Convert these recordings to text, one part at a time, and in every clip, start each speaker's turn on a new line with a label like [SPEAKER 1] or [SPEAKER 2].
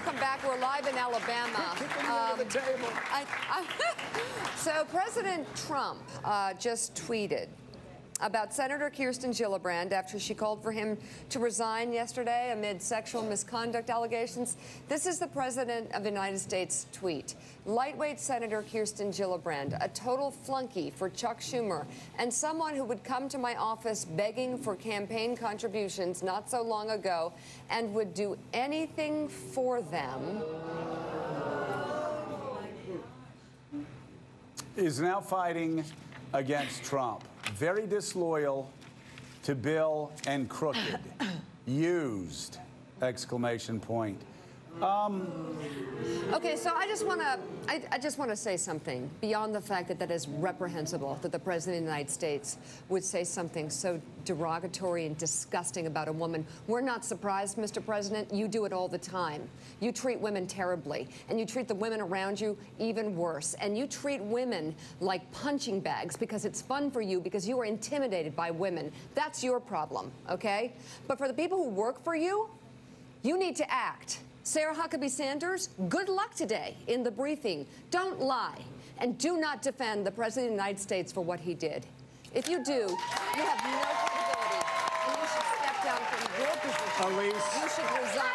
[SPEAKER 1] welcome back. We're live in Alabama. So President Trump just tweeted about Senator Kirsten Gillibrand after she called for him to resign yesterday amid sexual misconduct allegations. This is the President of the United States tweet. Lightweight Senator Kirsten Gillibrand, a total flunky for Chuck Schumer, and someone who would come to my office begging for campaign contributions not so long ago and would do anything for them.
[SPEAKER 2] Is now fighting against Trump. Very disloyal to Bill and crooked. Used! Exclamation point.
[SPEAKER 1] Okay, so I just want to say something beyond the fact that that is reprehensible, that the President of the United States would say something so derogatory and disgusting about a woman. We're not surprised, Mr. President. You do it all the time. You treat women terribly, and you treat the women around you even worse. And you treat women like punching bags because it's fun for you, because you are intimidated by women. That's your problem, okay? But for the people who work for you, you need to act. Sarah Huckabee Sanders, good luck today in the briefing. Don't lie, and do not defend the President of the United States for what he did. If you do, you have no credibility, and you should step down from your position.
[SPEAKER 2] Elise.
[SPEAKER 1] You should resign.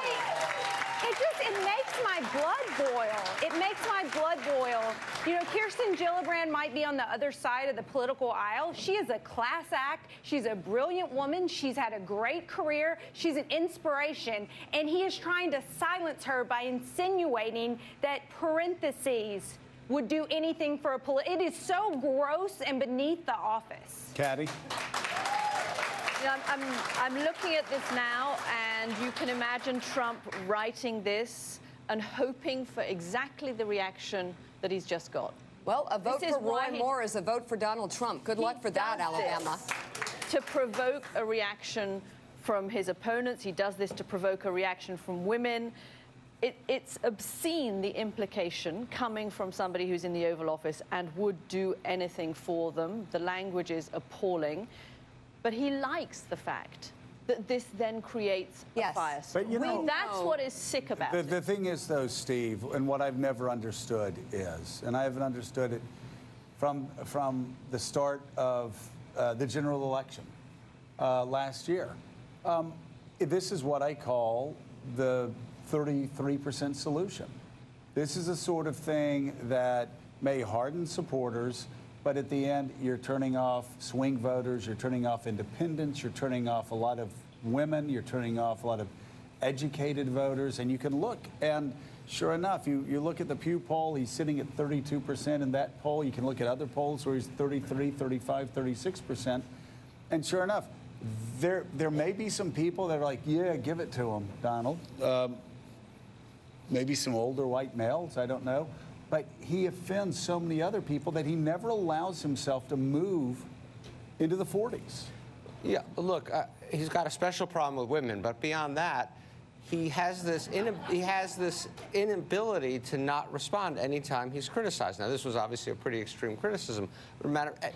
[SPEAKER 3] It makes my blood boil. It makes my blood boil. You know, Kirsten Gillibrand might be on the other side of the political aisle. She is a class act. She's a brilliant woman. She's had a great career. She's an inspiration. And he is trying to silence her by insinuating that parentheses would do anything for a It is so gross and beneath the office.
[SPEAKER 2] Caddy?
[SPEAKER 4] I'm looking at this now, and you can imagine Trump writing this and hoping for exactly the reaction that he's just got.
[SPEAKER 1] Well, a vote for Roy Moore is a vote for Donald Trump. Good luck for that, Alabama.
[SPEAKER 4] To provoke a reaction from his opponents. He does this to provoke a reaction from women. It's obscene, the implication coming from somebody who's in the Oval Office and would do anything for them. The language is appalling. But he likes the fact that this then creates a firestorm.
[SPEAKER 2] But you know,
[SPEAKER 4] that's what is sick about it.
[SPEAKER 2] The thing is, though, Steve, and what I've never understood is, and I haven't understood it from the start of the general election last year, this is what I call the 33% solution. This is a sort of thing that may harden supporters, but at the end, you're turning off swing voters, you're turning off independents, you're turning off a lot of women, you're turning off a lot of educated voters, and you can look, and sure enough, you look at the Pew poll, he's sitting at 32% in that poll. You can look at other polls where he's 33, 35, 36%, and sure enough, there may be some people that are like, yeah, give it to him, Donald. Maybe some older white males, I don't know. But he offends so many other people that he never allows himself to move into the 40s.
[SPEAKER 5] Yeah, look, he's got a special problem with women, but beyond that, he has this inability to not respond anytime he's criticized. Now, this was obviously a pretty extreme criticism.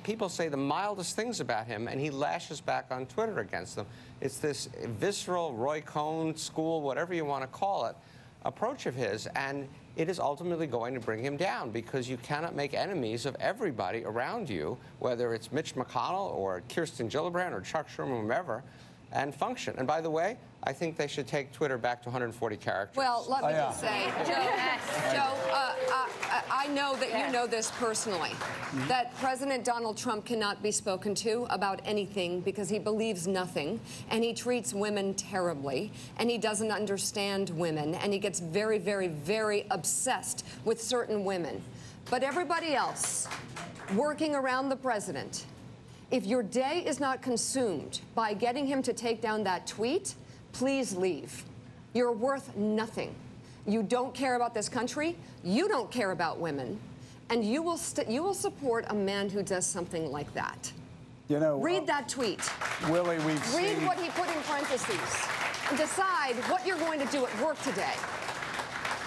[SPEAKER 5] People say the mildest things about him, and he lashes back on Twitter against them. It's this visceral Roy Cohn school, whatever you want to call it, approach of his, and it is ultimately going to bring him down because you cannot make enemies of everybody around you, whether it's Mitch McConnell or Kirsten Gillibrand or Chuck Schumer, whomever, and function. And by the way, I think they should take Twitter back to 140 characters.
[SPEAKER 1] Well, let me just say, Joe, I know that you know this personally, that President Donald Trump cannot be spoken to about anything because he believes nothing, and he treats women terribly, and he doesn't understand women, and he gets very, very, very obsessed with certain women. But everybody else working around the president, if your day is not consumed by getting him to take down that tweet, please leave. You're worth nothing. You don't care about this country. You don't care about women. And you will support a man who does something like that.
[SPEAKER 2] You know,
[SPEAKER 1] read that tweet.
[SPEAKER 2] Willie,
[SPEAKER 1] read what he put in parentheses and decide what you're going to do at work today.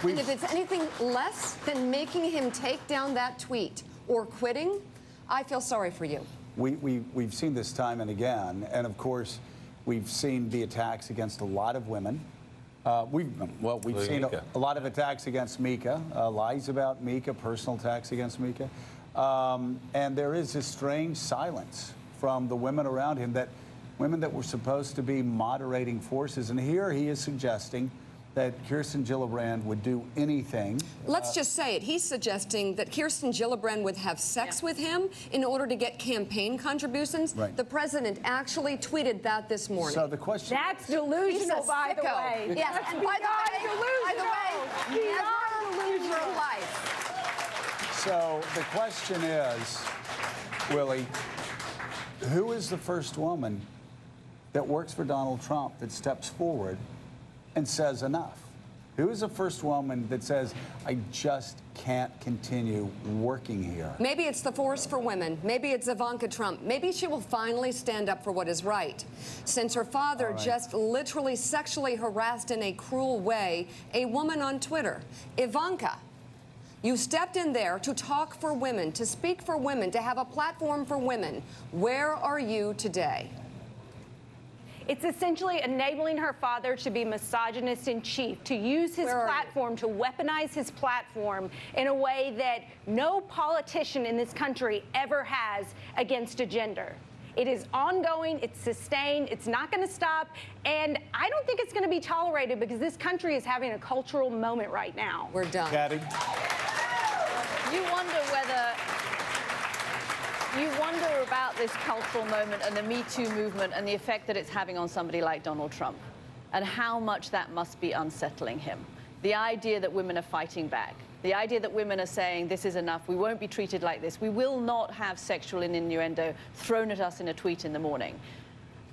[SPEAKER 1] And if it's anything less than making him take down that tweet or quitting, I feel sorry for you.
[SPEAKER 2] We've seen this time and again, and of course, we've seen the attacks against a lot of women, We've seen a lot of attacks against Mika, lies about Mika, personal attacks against Mika. And there is this strange silence from the women around him, women that were supposed to be moderating forces. And here he is suggesting that Kirsten Gillibrand would do anything.
[SPEAKER 1] Let's just say it. He's suggesting that Kirsten Gillibrand would have sex with him in order to get campaign contributions.
[SPEAKER 2] Right.
[SPEAKER 1] The president actually tweeted that this morning.
[SPEAKER 2] So the question...
[SPEAKER 3] That's delusional, by the way.
[SPEAKER 1] Yes,
[SPEAKER 3] That's
[SPEAKER 1] and by the way, never lose your life.
[SPEAKER 2] So the question is, Willie, who is the first woman that works for Donald Trump that steps forward and says enough? Who is the first woman that says, I just can't continue working here?
[SPEAKER 1] Maybe it's the Force for Women. Maybe it's Ivanka Trump. Maybe she will finally stand up for what is right. Since her father just literally sexually harassed in a cruel way a woman on Twitter. Ivanka, you stepped in there to talk for women, to speak for women, to have a platform for women. Where are you today?
[SPEAKER 3] It's essentially enabling her father to be misogynist in chief, to use his platform, to weaponize his platform in a way that no politician in this country ever has against a gender. It is ongoing, it's sustained, it's not going to stop, and I don't think it's going to be tolerated because this country is having a cultural moment right now.
[SPEAKER 1] We're done.
[SPEAKER 2] Kathy?
[SPEAKER 4] You wonder about this cultural moment and the Me Too movement and the effect that it's having on somebody like Donald Trump and how much that must be unsettling him. The idea that women are fighting back, the idea that women are saying this is enough, we won't be treated like this, we will not have sexual innuendo thrown at us in a tweet in the morning.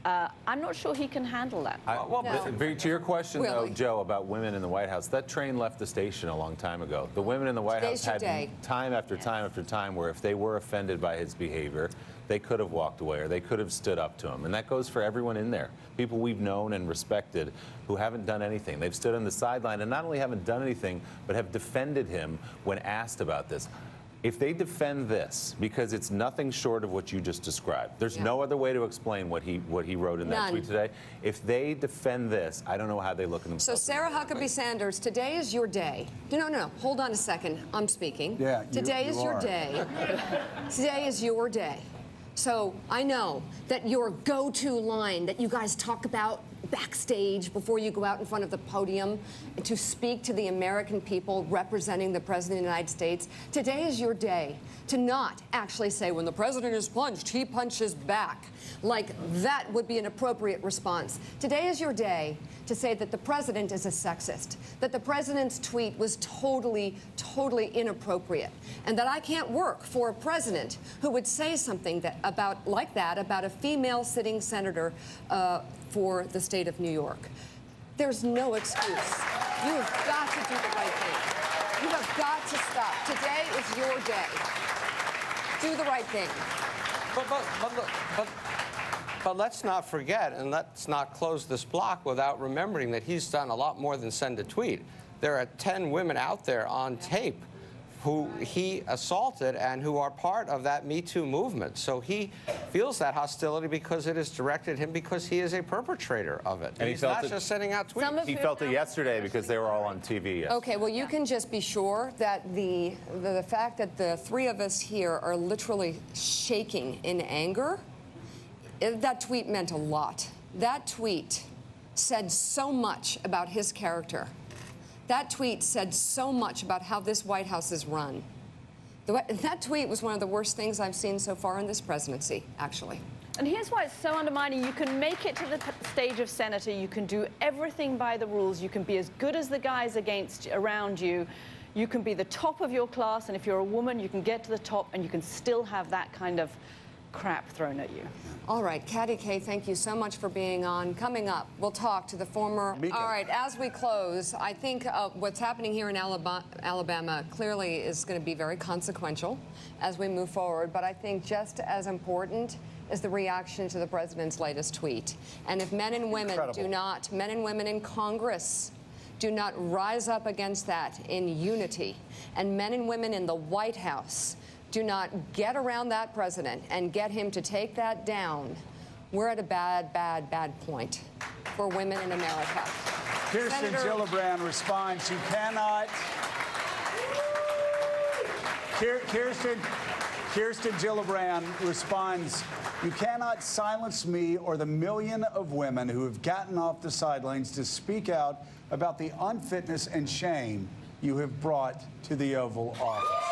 [SPEAKER 4] I'm not sure he can handle that.
[SPEAKER 6] To your question, though, Joe, about women in the White House, that train left the station a long time ago. The women in the White House had time after time after time where if they were offended by his behavior, they could have walked away or they could have stood up to him. And that goes for everyone in there. People we've known and respected who haven't done anything. They've stood on the sideline and not only haven't done anything, but have defended him when asked about this. If they defend this, because it's nothing short of what you just described, there's no other way to explain what he wrote in that tweet today. If they defend this, I don't know how they look at themselves.
[SPEAKER 1] So Sarah Huckabee Sanders, today is your day. No, hold on a second. I'm speaking.
[SPEAKER 2] Yeah,
[SPEAKER 1] today is your day. Today is your day. So I know that your go-to line that you guys talk about backstage before you go out in front of the podium to speak to the American people representing the President of the United States, today is your day to not actually say when the President is punched, he punches back. Like that would be an appropriate response. Today is your day to say that the President is a sexist, that the President's tweet was totally inappropriate, and that I can't work for a president who would say something like that about a female sitting senator for the state of New York. There's no excuse. You have got to do the right thing. You have got to stop. Today is your day. Do the right thing.
[SPEAKER 5] But let's not forget, and let's not close this block without remembering that he's done a lot more than send a tweet. There are 10 women out there on tape who he assaulted and who are part of that Me Too movement. So he feels that hostility because it is directed at him because he is a perpetrator of it. And he's not just sending out tweets.
[SPEAKER 6] He felt it yesterday because they were all on TV yesterday.
[SPEAKER 1] Okay, well, you can just be sure that the fact that the three of us here are literally shaking in anger, that tweet meant a lot. That tweet said so much about his character. That tweet said so much about how this White House is run. That tweet was one of the worst things I've seen so far in this presidency, actually.
[SPEAKER 4] And here's why it's so undermining. You can make it to the stage of senator. You can do everything by the rules. You can be as good as the guys around you. You can be the top of your class. And if you're a woman, you can get to the top and you can still have that kind of crap thrown at you.
[SPEAKER 1] All right, Katty Kay, thank you so much for being on. Coming up, we'll talk to the former...
[SPEAKER 2] Mika.
[SPEAKER 1] All right, as we close, I think what's happening here in Alabama clearly is going to be very consequential as we move forward, but I think just as important is the reaction to the president's latest tweet. And if men and women men and women in Congress do not rise up against that in unity, and men and women in the White House do not get around that president and get him to take that down, we're at a bad point for women in America.
[SPEAKER 2] Kirsten Gillibrand responds, you cannot... Kirsten Gillibrand responds, you cannot silence me or the million of women who have gotten off the sidelines to speak out about the unfitness and shame you have brought to the Oval Office.